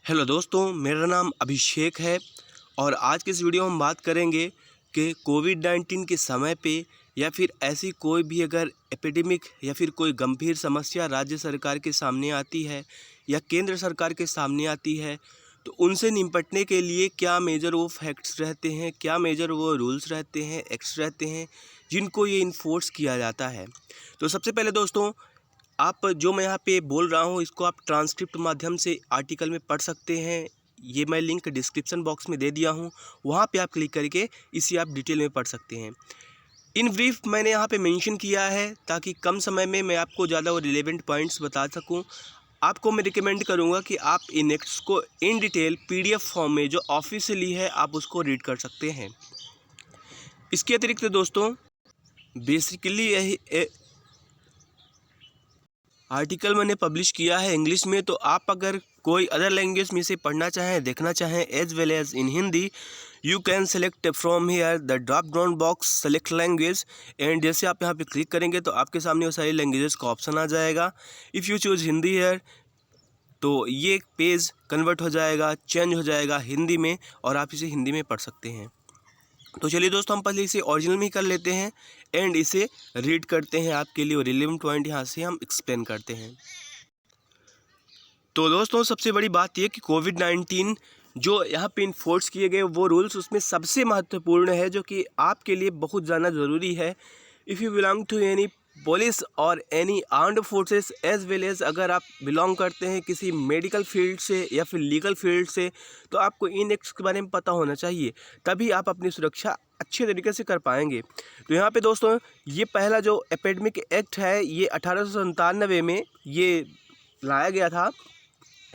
Hello दोस्तों, मेरा नाम अभिषेक है और आज के इस वीडियो में हम बात करेंगे कि कोविड-19 के समय पे या फिर ऐसी कोई भी अगर एपिडेमिक या फिर कोई गंभीर समस्या राज्य सरकार के सामने आती है या केंद्र सरकार के सामने आती है, तो उनसे निपटने के लिए क्या मेजर वो फैक्ट्स रहते हैं, क्या मेजर वो रूल्स रहते हैं, एक्ट्स रहते हैं, जिनको ये इन्फोर्स किया जाता है। तो सबसे पहले दोस्तों, आप जो मैं यहाँ पे बोल रहा हूँ इसको आप ट्रांसक्रिप्ट माध्यम से आर्टिकल में पढ़ सकते हैं। ये मैं लिंक डिस्क्रिप्शन बॉक्स में दे दिया हूँ, वहाँ पे आप क्लिक करके इसे आप डिटेल में पढ़ सकते हैं। इन ब्रीफ मैंने यहाँ पे मेंशन किया है ताकि कम समय में मैं आपको ज़्यादा वो रिलेवेंट पॉइंट्स बता सकूँ। आपको मैं रिकमेंड करूँगा कि आप इन एक्ट्स को इन डिटेल पीडीएफ फॉर्म में जो ऑफिशियली है आप उसको रीड कर सकते हैं। इसके अतिरिक्त दोस्तों, बेसिकली यही आर्टिकल मैंने पब्लिश किया है इंग्लिश में, तो आप अगर कोई अदर लैंग्वेज में इसे पढ़ना चाहें, देखना चाहें as well as in Hindi, you can select from here the drop down box select language and जैसे आप यहाँ पे क्लिक करेंगे तो आपके सामने वो सारी लैंग्वेजेस का ऑप्शन आ जाएगा। If you choose Hindi here तो ये पेज कन्वर्ट हो जाएगा, चेंज हो जाएगा हिंदी में और आप इसे हिंदी में पढ़ सकते हैं। तो चलिए दोस्तों, हम पहले इसे ओरिजिनल में ही कर लेते हैं एंड इसे रीड करते हैं। आपके लिए रिलेवेंट पॉइंट यहाँ से हम एक्सप्लेन करते हैं। तो दोस्तों, सबसे बड़ी बात यह कि कोविड-19 जो यहाँ पे इन्फोर्स किए गए वो रूल्स, उसमें सबसे महत्वपूर्ण है जो कि आपके लिए बहुत ज़्यादा ज़रूरी है। If you belong to any police और any armed forces as well as अगर आप बिलोंग करते हैं किसी मेडिकल फील्ड से या फिर लीगल फील्ड से, तो आपको इन एक्ट्स के बारे में पता होना चाहिए, तभी आप अपनी सुरक्षा अच्छे तरीके से कर पाएंगे। तो यहाँ पे दोस्तों, ये पहला जो एपिडेमिक एक्ट है ये 1897 में ये लाया गया था।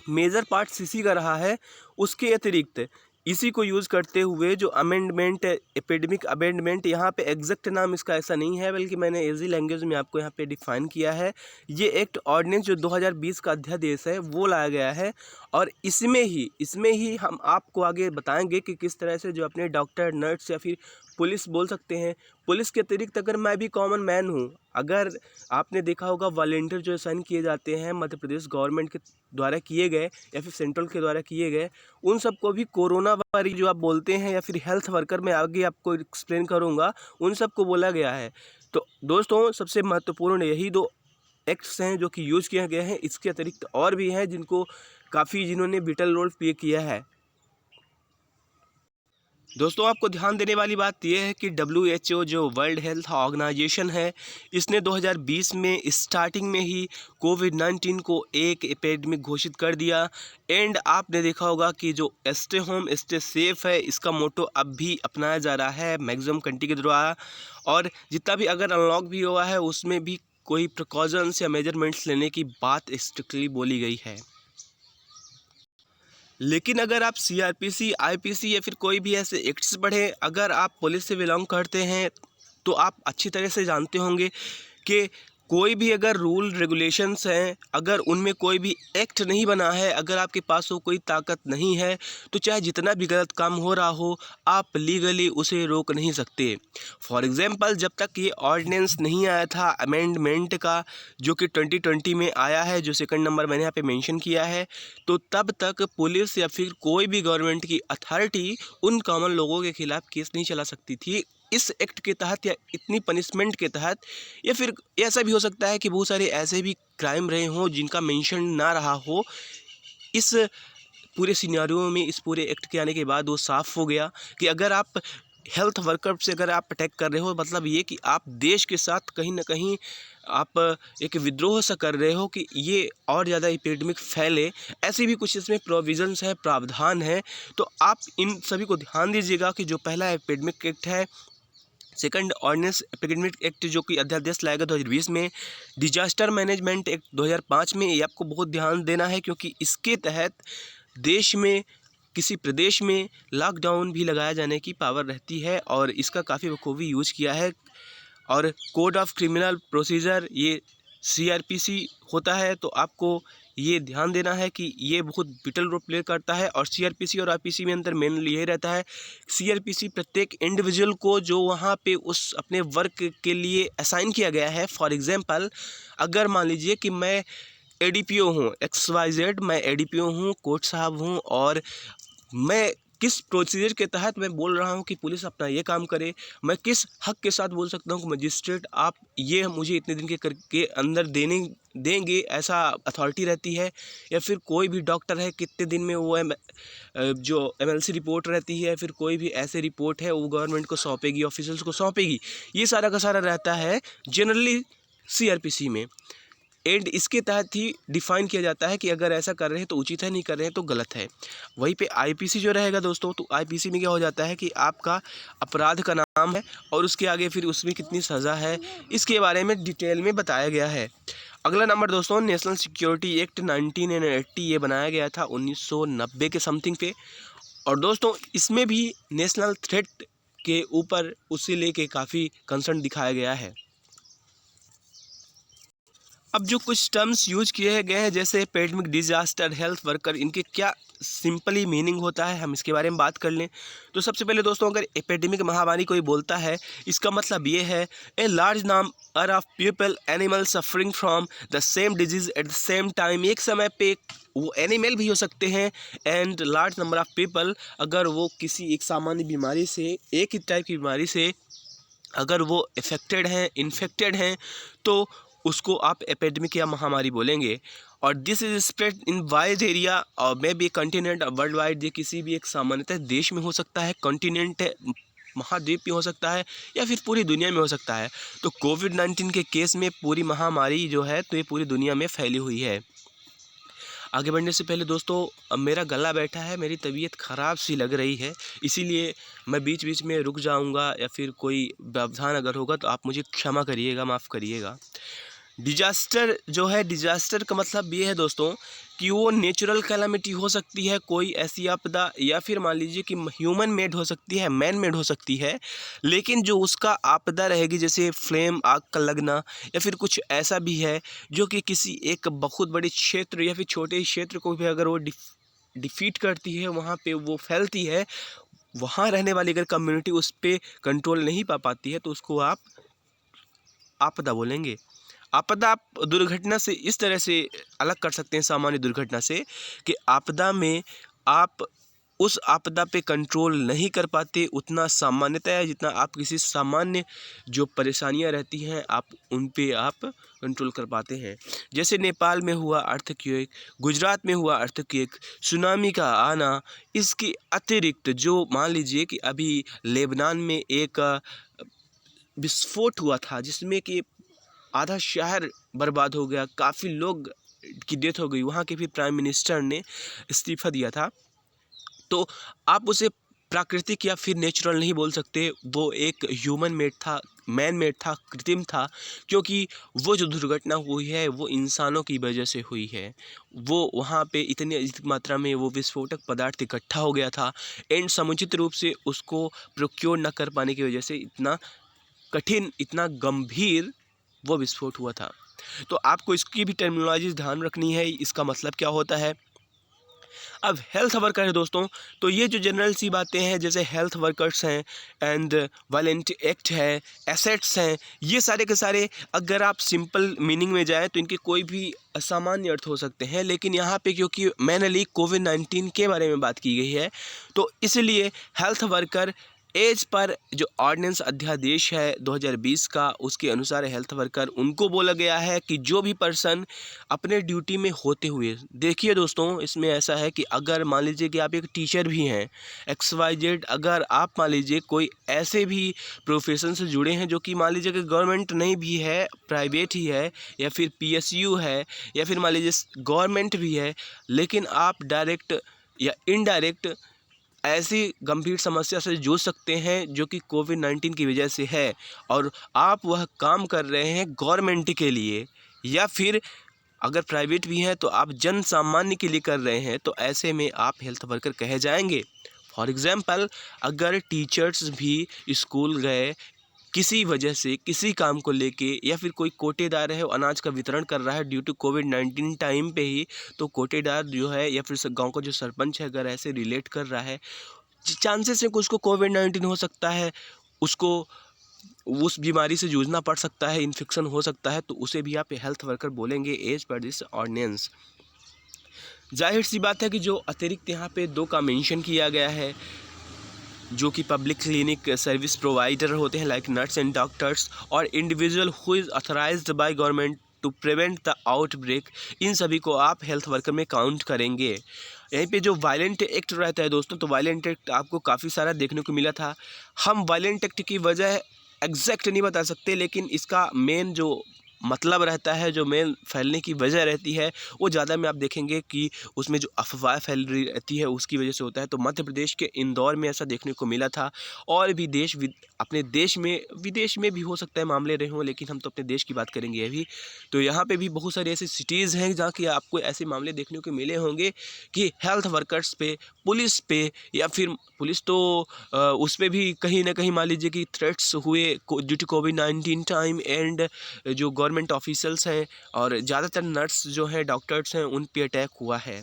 मेजर पार्ट इसी का रहा है। उसके अतिरिक्त इसी को यूज़ करते हुए जो अमेंडमेंट, एपिडेमिक अमेंडमेंट, यहाँ पे एग्जैक्ट नाम इसका ऐसा नहीं है बल्कि मैंने इजी लैंग्वेज में आपको यहाँ पे डिफाइन किया है। ये एक्ट ऑर्डिनेंस जो 2020 का अध्यादेश है वो लाया गया है और इसमें ही हम आपको आगे बताएंगे कि किस तरह से जो अपने डॉक्टर, नर्स या फिर पुलिस बोल सकते हैं। पुलिस के अतिरिक्त अगर मैं भी कॉमन मैन हूँ, अगर आपने देखा होगा वॉलंटियर जो साइन किए जाते हैं मध्य प्रदेश गवर्नमेंट के द्वारा किए गए या फिर सेंट्रल के द्वारा किए गए, उन सबको भी कोरोना वारी जो आप बोलते हैं या फिर हेल्थ वर्कर, मैं आगे आपको एक्सप्लेन करूंगा, उन सबको बोला गया है। तो दोस्तों, सबसे महत्वपूर्ण यही दो एक्ट्स हैं जो कि यूज़ किए गए हैं। इसके अतिरिक्त और भी हैं जिन्होंने विटल रोल प्ले किया है। दोस्तों, आपको ध्यान देने वाली बात यह है कि WHO जो वर्ल्ड हेल्थ ऑर्गेनाइजेशन है, इसने 2020 में स्टार्टिंग में ही कोविड-19 को एक एपिडेमिक घोषित कर दिया एंड आपने देखा होगा कि जो स्टे होम स्टे सेफ है, इसका मोटो अब भी अपनाया जा रहा है मैक्सिमम कंट्री के द्वारा। और जितना भी अगर अनलॉक भी हुआ है उसमें भी कोई प्रिकॉशंस या मेजरमेंट्स लेने की बात स्ट्रिक्टली बोली गई है। लेकिन अगर आप CRPC, IPC या फिर कोई भी ऐसे एक्ट्स पढ़ें, अगर आप पुलिस से बिलोंग करते हैं तो आप अच्छी तरह से जानते होंगे कि कोई भी अगर रूल रेगुलेशंस हैं, अगर उनमें कोई भी एक्ट नहीं बना है, अगर आपके पास वो कोई ताकत नहीं है, तो चाहे जितना भी गलत काम हो रहा हो, आप लीगली उसे रोक नहीं सकते। फॉर एग्ज़ाम्पल, जब तक ये ऑर्डिनेंस नहीं आया था अमेंडमेंट का, जो कि 2020 में आया है, जो सेकंड नंबर मैंने यहाँ पे मेंशन किया है, तो तब तक पुलिस या फिर कोई भी गवर्नमेंट की अथॉरिटी उन कॉमन लोगों के खिलाफ केस नहीं चला सकती थी इस एक्ट के तहत या इतनी पनिशमेंट के तहत। या फिर ऐसा भी हो सकता है कि बहुत सारे ऐसे भी क्राइम रहे हों जिनका मेंशन ना रहा हो। इस पूरे सिनेरियो में, इस पूरे एक्ट के आने के बाद वो साफ़ हो गया कि अगर आप हेल्थ वर्कर से अगर आप अटैक कर रहे हो, मतलब ये कि आप देश के साथ कहीं ना कहीं आप एक विद्रोह सा कर रहे हो कि ये और ज़्यादा एपिडेमिक फैले। ऐसे भी कुछ इसमें प्रोविजंस है, प्रावधान है। तो आप इन सभी को ध्यान दीजिएगा कि जो पहला एपिडेमिक एक्ट है, सेकंड ऑर्डिनेंस एपिडेमिक एक्ट जो कि अध्यादेश लाएगा 2020 में, डिजास्टर मैनेजमेंट एक्ट 2005 में, ये आपको बहुत ध्यान देना है क्योंकि इसके तहत देश में किसी प्रदेश में लॉकडाउन भी लगाया जाने की पावर रहती है और इसका काफ़ी बखूबी यूज किया है। और कोड ऑफ क्रिमिनल प्रोसीजर ये CRPC होता है, तो आपको ये ध्यान देना है कि ये बहुत विटल रोल प्ले करता है। और CRPC और IPC में अंतर मेनली यही रहता है। CRPC प्रत्येक इंडिविजुअल को जो वहाँ पे उस अपने वर्क के लिए असाइन किया गया है, फॉर एग्ज़ाम्पल अगर मान लीजिए कि मैं एडीपीओ हूँ, XYZ मैं एडीपीओ हूँ, कोच साहब हूँ, और मैं किस प्रोसीजर के तहत मैं बोल रहा हूँ कि पुलिस अपना ये काम करे, मैं किस हक के साथ बोल सकता हूँ कि मजिस्ट्रेट आप ये मुझे इतने दिन के करके अंदर देंगे, ऐसा अथॉरिटी रहती है, या फिर कोई भी डॉक्टर है कितने दिन में वो जो MLC रिपोर्ट रहती है, फिर कोई भी ऐसे रिपोर्ट है वो गवर्नमेंट को सौंपेगी, ऑफिसर्स को सौंपेगी, ये सारा का सारा रहता है जनरली CRPC में। एंड इसके तहत ही डिफाइन किया जाता है कि अगर ऐसा कर रहे हैं तो उचित है, नहीं कर रहे हैं तो गलत है। वहीं पे IPC जो रहेगा दोस्तों, तो IPC में क्या हो जाता है कि आपका अपराध का नाम है और उसके आगे फिर उसमें कितनी सज़ा है, इसके बारे में डिटेल में बताया गया है। अगला नंबर दोस्तों, नेशनल सिक्योरिटी एक्ट 1980, ये बनाया गया था 1990 के समथिंग पे, और दोस्तों इसमें भी नेशनल थ्रेट के ऊपर उसे लेके काफ़ी कंसर्न दिखाया गया है। अब जो कुछ टर्म्स यूज किए गए हैं जैसे एपिडेमिक डिजास्टर, हेल्थ वर्कर, इनके क्या सिंपली मीनिंग होता है, हम इसके बारे में बात कर लें। तो सबसे पहले दोस्तों, अगर एपिडेमिक महामारी कोई बोलता है, इसका मतलब ये है a large number of people animal suffering from the same disease at the same time. एक समय पे वो एनिमल भी हो सकते हैं and large number of people, अगर वो किसी एक सामान्य बीमारी से, एक ही टाइप की बीमारी से अगर वो इफेक्टेड हैं, इन्फेक्टेड हैं, तो उसको आप एपिडेमिक या महामारी बोलेंगे। और this is spread in wide area और may be continent world wide, ये किसी भी एक सामान्यतः देश में हो सकता है, कॉन्टिनेंट महाद्वीप में हो सकता है, या फिर पूरी दुनिया में हो सकता है। तो कोविड-19 के केस में पूरी महामारी जो है तो ये पूरी दुनिया में फैली हुई है। आगे बढ़ने से पहले दोस्तों, अब मेरा गला बैठा है, मेरी तबीयत ख़राब सी लग रही है, इसीलिए मैं बीच बीच में रुक जाऊंगा, या फिर कोई व्यवधान अगर होगा तो आप मुझे क्षमा करिएगा, माफ़ करिएगा। डिजास्टर जो है, डिजास्टर का मतलब ये है दोस्तों कि वो नेचुरल कैलामिटी हो सकती है, कोई ऐसी आपदा, या फिर मान लीजिए कि ह्यूमन मेड हो सकती है, मैन मेड हो सकती है, लेकिन जो उसका आपदा रहेगी जैसे फ्लेम, आग का लगना, या फिर कुछ ऐसा भी है जो कि किसी एक बहुत बड़े क्षेत्र या फिर छोटे क्षेत्र को भी अगर वो डिफीट करती है, वहाँ पे वो फैलती है, वहाँ रहने वाली अगर कम्युनिटी उस पर कंट्रोल नहीं पा पाती है, तो उसको आप आपदा बोलेंगे। आपदा आप दुर्घटना से इस तरह से अलग कर सकते हैं सामान्य दुर्घटना से, कि आपदा में आप उस आपदा पे कंट्रोल नहीं कर पाते उतना सामान्यतः, जितना आप किसी सामान्य जो परेशानियां रहती हैं आप उन पे आप कंट्रोल कर पाते हैं। जैसे नेपाल में हुआ अर्थक्वेक, गुजरात में हुआ अर्थक्वेक, सुनामी का आना, इसके अतिरिक्त जो मान लीजिए कि अभी लेबनान में एक विस्फोट हुआ था जिसमें कि आधा शहर बर्बाद हो गया, काफ़ी लोग की डेथ हो गई, वहाँ के भी प्राइम मिनिस्टर ने इस्तीफा दिया था। तो आप उसे प्राकृतिक या फिर नेचुरल नहीं बोल सकते, वो एक ह्यूमन मेड था, मैन मेड था, कृत्रिम था, क्योंकि वो जो दुर्घटना हुई है वो इंसानों की वजह से हुई है। वो वहाँ पे इतनी अधिक मात्रा में वो विस्फोटक पदार्थ इकट्ठा हो गया था एंड समुचित रूप से उसको प्रोक्योर न कर पाने की वजह से इतना कठिन, इतना गंभीर वो विस्फोट हुआ था। तो आपको इसकी भी टर्मिनोलॉजी ध्यान रखनी है, इसका मतलब क्या होता है। अब हेल्थ वर्कर है दोस्तों, तो ये जो जनरल सी बातें हैं जैसे हेल्थ वर्कर्स हैं एंड वालंटी एक्ट है, एसेट्स हैं, ये सारे के सारे अगर आप सिंपल मीनिंग में जाएँ तो इनके कोई भी असामान्य अर्थ हो सकते हैं, लेकिन यहाँ पे क्योंकि मैनली कोविड-19 के बारे में बात की गई है, तो इसलिए हेल्थ वर्कर एज पर जो ऑर्डिनेंस अध्यादेश है 2020 का, उसके अनुसार हेल्थ वर्कर उनको बोला गया है कि जो भी पर्सन अपने ड्यूटी में होते हुए, देखिए दोस्तों इसमें ऐसा है कि अगर मान लीजिए कि आप एक टीचर भी हैं, XYZ, अगर आप मान लीजिए कोई ऐसे भी प्रोफेशन से जुड़े हैं जो कि मान लीजिए कि गवर्नमेंट नहीं भी है, प्राइवेट ही है, या फिर PSU है, या फिर मान लीजिए गवर्नमेंट भी है, लेकिन आप डायरेक्ट या इनडायरेक्ट ऐसी गंभीर समस्या से जूझ सकते हैं जो कि कोविड-19 की वजह से है, और आप वह काम कर रहे हैं गवर्नमेंट के लिए, या फिर अगर प्राइवेट भी हैं तो आप जन सामान्य के लिए कर रहे हैं, तो ऐसे में आप हेल्थ वर्कर कहे जाएंगे। फॉर एग्ज़ाम्पल, अगर टीचर्स भी स्कूल गए किसी वजह से, किसी काम को लेके, या फिर कोई कोटेदार है वो अनाज का वितरण कर रहा है ड्यू टू कोविड-19 टाइम पे ही, तो कोटेदार जो है या फिर गांव का जो सरपंच है अगर ऐसे रिलेट कर रहा है, चांसेस है कि उसको कोविड-19 हो सकता है, उसको उस बीमारी से जूझना पड़ सकता है, इन्फेक्शन हो सकता है, तो उसे भी आप हेल्थ वर्कर बोलेंगे एज पर दिस ऑर्डिनेंस। जाहिर सी बात है कि जो अतिरिक्त यहाँ पे 2 का मेंशन किया गया है, जो कि पब्लिक क्लिनिक सर्विस प्रोवाइडर होते हैं लाइक नर्स एंड डॉक्टर्स, और individual who is authorised by government to prevent the outbreak, इन सभी को आप हेल्थ वर्कर में काउंट करेंगे। यहीं पे जो वायलेंट एक्ट रहता है दोस्तों, तो वायलेंट एक्ट आपको काफ़ी सारा देखने को मिला था। हम वायलेंट एक्ट की वजह एग्जैक्ट नहीं बता सकते, लेकिन इसका मेन जो मतलब रहता है, जो मेन फैलने की वजह रहती है, वो ज़्यादा में आप देखेंगे कि उसमें जो अफवाह फैल रही रहती है उसकी वजह से होता है। तो मध्य प्रदेश के इंदौर में ऐसा देखने को मिला था, और भी अपने देश में, विदेश में भी हो सकता है मामले रहे हों, लेकिन हम तो अपने देश की बात करेंगे अभी। तो यहाँ पे भी बहुत सारी ऐसी सिटीज़ हैं जहाँ की आपको ऐसे मामले देखने को मिले होंगे कि हेल्थ वर्कर्स पे, पुलिस पे, या फिर पुलिस तो उस पर भी कहीं ना कहीं मान लीजिए कि थ्रेट्स हुए ड्यू टू कोविड-19 टाइम, एंड जो गवर्नमेंट ऑफिशियल्स हैं और ज़्यादातर नर्स जो हैं, डॉक्टर्स हैं, उन पे अटैक हुआ है।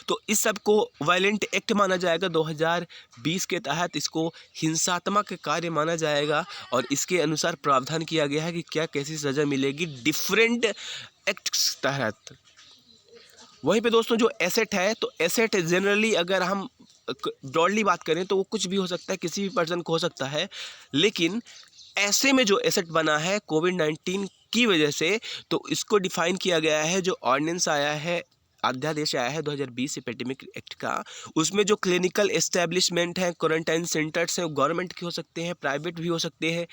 तो इस सब को वायलेंट एक्ट माना जाएगा 2020 के तहत, इसको हिंसात्मक कार्य माना जाएगा, और इसके अनुसार प्रावधान किया गया है कि क्या कैसी सज़ा मिलेगी डिफरेंट एक्ट्स तहत। वहीं पे दोस्तों जो एसेट है, तो एसेट जनरली अगर हम ब्रॉडली बात करें तो वो कुछ भी हो सकता है, किसी भी पर्सन को हो सकता है, लेकिन ऐसे में जो एसेट बना है कोविड-19 की वजह से, तो इसको डिफाइन किया गया है। जो ऑर्डिनेंस आया है, अध्यादेश आया है 2020 एपिडेमिक एक्ट का, उसमें जो क्लिनिकल एस्टेब्लिशमेंट हैं, क्वारंटाइन सेंटर्स हैं, गवर्नमेंट के हो सकते हैं, प्राइवेट भी हो सकते हैं,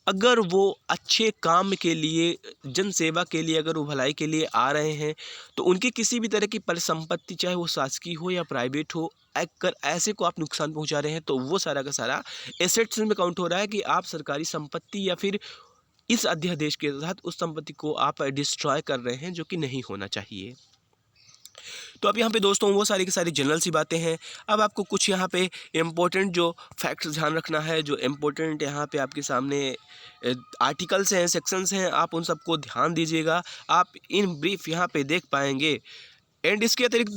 अगर वो अच्छे काम के लिए, जन सेवा के लिए, अगर वो भलाई के लिए आ रहे हैं, तो उनकी किसी भी तरह की परिसंपत्ति, चाहे वो शासकीय हो या प्राइवेट हो, अगर ऐसे को आप नुकसान पहुंचा रहे हैं, तो वो सारा का सारा एसेट्स में काउंट हो रहा है कि आप सरकारी संपत्ति या फिर इस अध्यादेश के तहत उस संपत्ति को आप डिस्ट्रॉय कर रहे हैं, जो कि नहीं होना चाहिए। तो अब यहाँ पे दोस्तों वो सारी की सारी जनरल सी बातें हैं। अब आपको कुछ यहाँ पे इम्पोर्टेंट जो फैक्ट्स ध्यान रखना है, जो इम्पोर्टेंट यहाँ पे आपके सामने आर्टिकल्स हैं, सेक्शंस हैं, आप उन सबको ध्यान दीजिएगा। आप इन ब्रीफ यहाँ पे देख पाएंगे। एंड इसके अतिरिक्त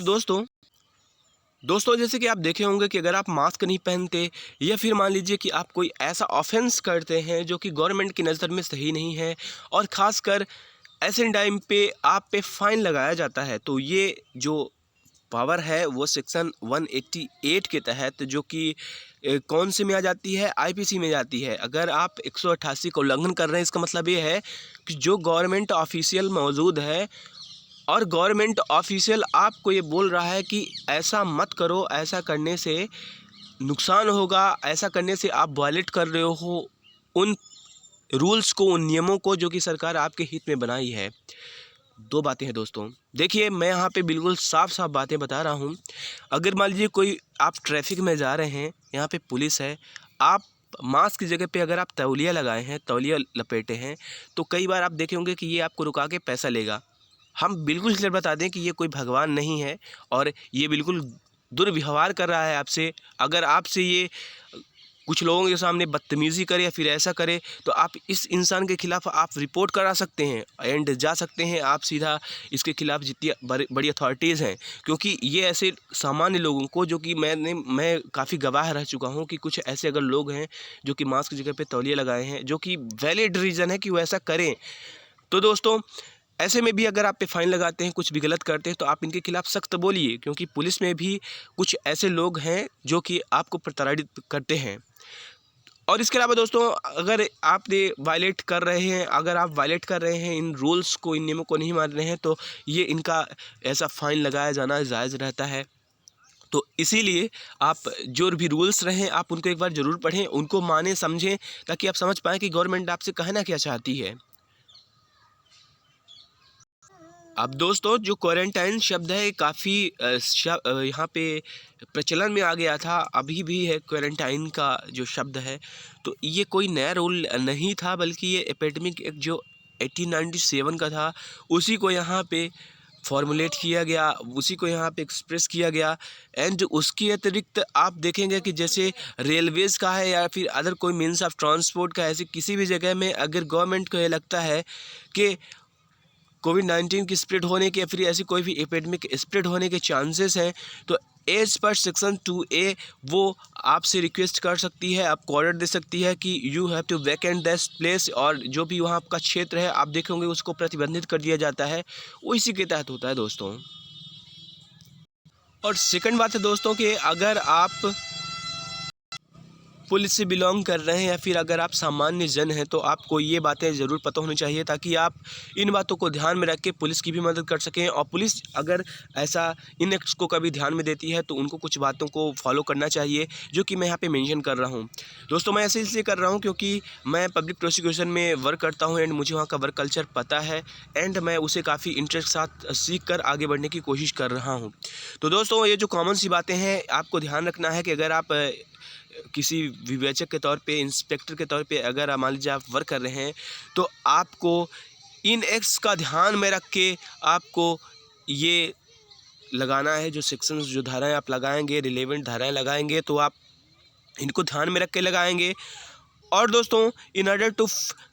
दोस्तों जैसे कि आप देखे होंगे कि अगर आप मास्क नहीं पहनते, या फिर मान लीजिए कि आप कोई ऐसा ऑफेंस करते हैं जो कि गवर्नमेंट की नज़र में सही नहीं है, और ख़ासकर ऐसे टाइम पे आप पे फ़ाइन लगाया जाता है, तो ये जो पावर है वो सेक्शन 188 के तहत, जो कि कौन से में आ जाती है, आईपीसी में जाती है। अगर आप 188 का उल्लंघन कर रहे हैं, इसका मतलब ये है कि जो गवर्नमेंट ऑफिशियल मौजूद है, और गवर्नमेंट ऑफिशियल आपको ये बोल रहा है कि ऐसा मत करो, ऐसा करने से नुकसान होगा, ऐसा करने से आप वायलेट कर रहे हो उन रूल्स को, उन नियमों को जो कि सरकार आपके हित में बनाई है। 2 बातें हैं दोस्तों। देखिए, मैं यहाँ पे बिल्कुल साफ साफ बातें बता रहा हूँ। अगर मान लीजिए कोई आप ट्रैफिक में जा रहे हैं, यहाँ पे पुलिस है, आप मास्क की जगह पे अगर आप तौलिया लगाए हैं, तौलिया लपेटे हैं, तो कई बार आप देखे होंगे कि ये आपको रुका के पैसा लेगा। हम बिल्कुल क्लियर बता दें कि ये कोई भगवान नहीं है, और ये बिल्कुल दुर्व्यवहार कर रहा है आपसे। अगर आपसे ये कुछ लोगों के सामने बदतमीज़ी करे या फिर ऐसा करे, तो आप इस इंसान के खिलाफ़ आप रिपोर्ट करा सकते हैं, एंड जा सकते हैं आप सीधा इसके खिलाफ़ जितनी बड़ी अथॉरिटीज़ हैं। क्योंकि ये ऐसे सामान्य लोगों को, जो कि मैं काफ़ी गवाह रह चुका हूँ कि कुछ ऐसे अगर लोग हैं जो कि मास्क की जगह पे तौलिया लगाए हैं, जो कि वैलिड रीज़न है कि वो ऐसा करें, तो दोस्तों ऐसे में भी अगर आप पे फ़ाइन लगाते हैं, कुछ भी गलत करते हैं, तो आप इनके खिलाफ़ सख्त बोलिए, क्योंकि पुलिस में भी कुछ ऐसे लोग हैं जो कि आपको प्रताड़ित करते हैं। और इसके अलावा दोस्तों, अगर आपने वायलेट कर रहे हैं, अगर आप वायलेट कर रहे हैं इन रूल्स को, इन नियमों को नहीं मान रहे हैं, तो ये इनका ऐसा फ़ाइन लगाया जाना जायज़ रहता है। तो इसीलिए आप जो भी रूल्स रहें, आप उनको एक बार ज़रूर पढ़ें, उनको माने, समझें, ताकि आप समझ पाएँ कि गवर्नमेंट आपसे कहना क्या चाहती है। अब दोस्तों जो क्वारंटाइन शब्द है काफ़ी यहाँ पे प्रचलन में आ गया था, अभी भी है क्वारंटाइन का जो शब्द है। तो ये कोई नया रूल नहीं था, बल्कि ये एपिडेमिक एक्ट जो 1897 का था, उसी को यहाँ पे फॉर्मुलेट किया गया, उसी को यहाँ पे एक्सप्रेस किया गया। एंड उसके अतिरिक्त आप देखेंगे कि जैसे रेलवेज़ का है या फिर अदर कोई मीन्स ऑफ ट्रांसपोर्ट का, ऐसे किसी भी जगह में अगर गवर्नमेंट को ये लगता है कि कोविड-19 की स्प्रेड होने के या फिर ऐसी कोई भी एपिडेमिक स्प्रेड होने के चांसेस हैं, तो एज पर सेक्शन 2A वो आपसे रिक्वेस्ट कर सकती है, आपको ऑर्डर दे सकती है कि you have to vacant this place, और जो भी वहाँ का क्षेत्र है आप देखेंगे उसको प्रतिबंधित कर दिया जाता है। वो इसी के तहत होता है दोस्तों। और सेकंड बात है दोस्तों कि अगर आप पुलिस से बिलोंग कर रहे हैं या फिर अगर आप सामान्य जन हैं तो आपको ये बातें ज़रूर पता होनी चाहिए, ताकि आप इन बातों को ध्यान में रख के पुलिस की भी मदद कर सकें। और पुलिस अगर ऐसा इन एक्ट्स को कभी ध्यान में देती है तो उनको कुछ बातों को फॉलो करना चाहिए, जो कि मैं यहाँ पे मेंशन कर रहा हूँ दोस्तों। मैं ऐसे इसलिए कर रहा हूँ क्योंकि मैं पब्लिक प्रोसिक्यूशन में वर्क करता हूँ एंड मुझे वहाँ का वर्क कल्चर पता है एंड मैं उसे काफ़ी इंटरेस्ट के साथ सीख कर आगे बढ़ने की कोशिश कर रहा हूँ। तो दोस्तों ये जो कॉमन सी बातें हैं आपको ध्यान रखना है कि अगर आप किसी विवेचक के तौर पे, इंस्पेक्टर के तौर पे अगर मान लीजिए आप वर्क कर रहे हैं तो आपको इन एक्ट्स का ध्यान में रख के आपको ये लगाना है। जो सेक्शंस, जो धाराएं आप लगाएंगे, रिलेवेंट धाराएं लगाएंगे तो आप इनको ध्यान में रख के लगाएंगे। और दोस्तों in order to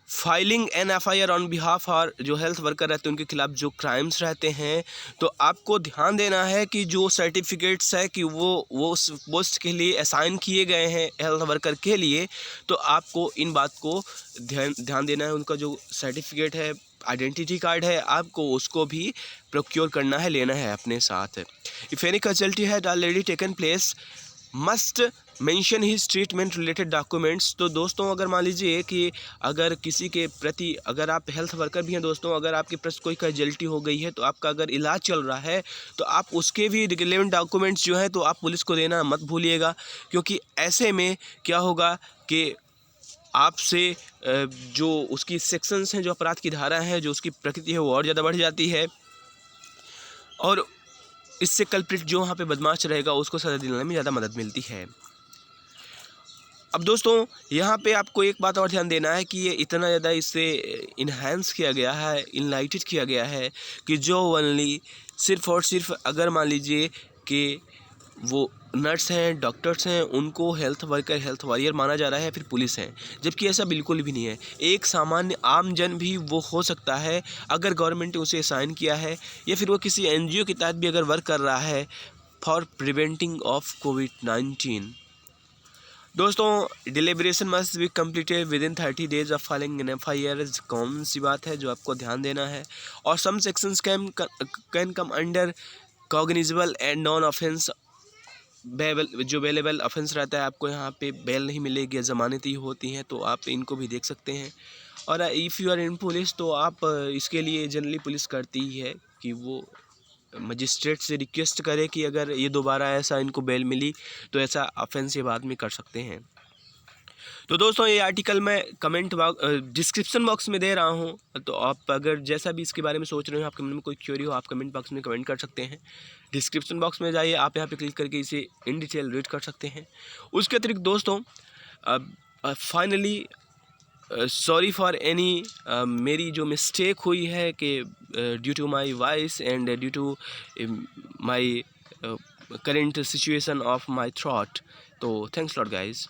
filing an FIR on behalf और जो हेल्थ वर्कर रहते हैं उनके खिलाफ जो क्राइम्स रहते हैं, तो आपको ध्यान देना है कि जो सर्टिफिकेट्स है कि वो उस पोस्ट के लिए असाइन किए गए हैं हेल्थ वर्कर के लिए, तो आपको इन बात को ध्यान देना है। उनका जो सर्टिफिकेट है, आइडेंटिटी कार्ड है, आपको उसको भी प्रोक्योर करना है, लेना है अपने साथ। If any casualty had already taken place must mention his treatment related documents. तो दोस्तों अगर मान लीजिए कि अगर किसी के प्रति, अगर आप हेल्थ वर्कर भी हैं दोस्तों, अगर आपके प्रति कोई कैजुअल्टी हो गई है तो आपका अगर इलाज चल रहा है तो आप उसके भी रिलेवेंट डॉक्यूमेंट्स जो हैं तो आप पुलिस को देना मत भूलिएगा, क्योंकि ऐसे में क्या होगा कि आपसे जो उसकी सेक्शंस हैं, जो अपराध की धारा है, जो उसकी प्रकृति है वो और ज़्यादा बढ़ जाती है और इससे कल्प्रिट जो वहाँ पे बदमाश रहेगा उसको सज़ा दिलाने में ज़्यादा मदद मिलती है। अब दोस्तों यहाँ पे आपको एक बात और ध्यान देना है कि ये इतना ज़्यादा इससे इन्हांस किया गया है, इनलाइटेड किया गया है कि जो ओनली सिर्फ़ और सिर्फ अगर मान लीजिए कि वो नर्स हैं, डॉक्टर्स हैं, उनको हेल्थ वर्कर, हेल्थ वॉरियर माना जा रहा है या फिर पुलिस हैं, जबकि ऐसा बिल्कुल भी नहीं है। एक सामान्य आम जन भी वो हो सकता है अगर गवर्नमेंट ने उसे असाइन किया है या फिर वो किसी NGO के तहत भी अगर वर्क कर रहा है फॉर प्रिवेंटिंग ऑफ COVID-19। दोस्तों deliberation must be completed with in 30 days of filing an FIR। कौन सी बात है जो आपको ध्यान देना है। और some sections can come under cognizable and non offence जो बेलेबल ऑफेंस रहता है, आपको यहाँ पे बेल नहीं मिलेगी, ज़मानती होती हैं, तो आप इनको भी देख सकते हैं। और if you are in police तो आप इसके लिए जनरली पुलिस करती ही है कि वो मजिस्ट्रेट से रिक्वेस्ट करे कि अगर ये दोबारा ऐसा इनको बेल मिली तो ऐसा ऑफेंस ये बाद में कर सकते हैं। तो दोस्तों ये आर्टिकल मैं डिस्क्रिप्शन बॉक्स में दे रहा हूँ, तो आप अगर जैसा भी इसके बारे में सोच रहे हो, आपके मन में कोई क्वेरी हो, आप कमेंट बॉक्स में कमेंट कर सकते हैं। डिस्क्रिप्शन बॉक्स में जाइए, आप यहाँ पे क्लिक करके इसे इन डिटेल रीड कर सकते हैं। उसके अतिरिक्त दोस्तों फाइनली सॉरी फॉर एनी मेरी जो मिस्टेक हुई है कि due to my voice and due to my current situation of my thought. तो थैंक्स लॉट गाइज।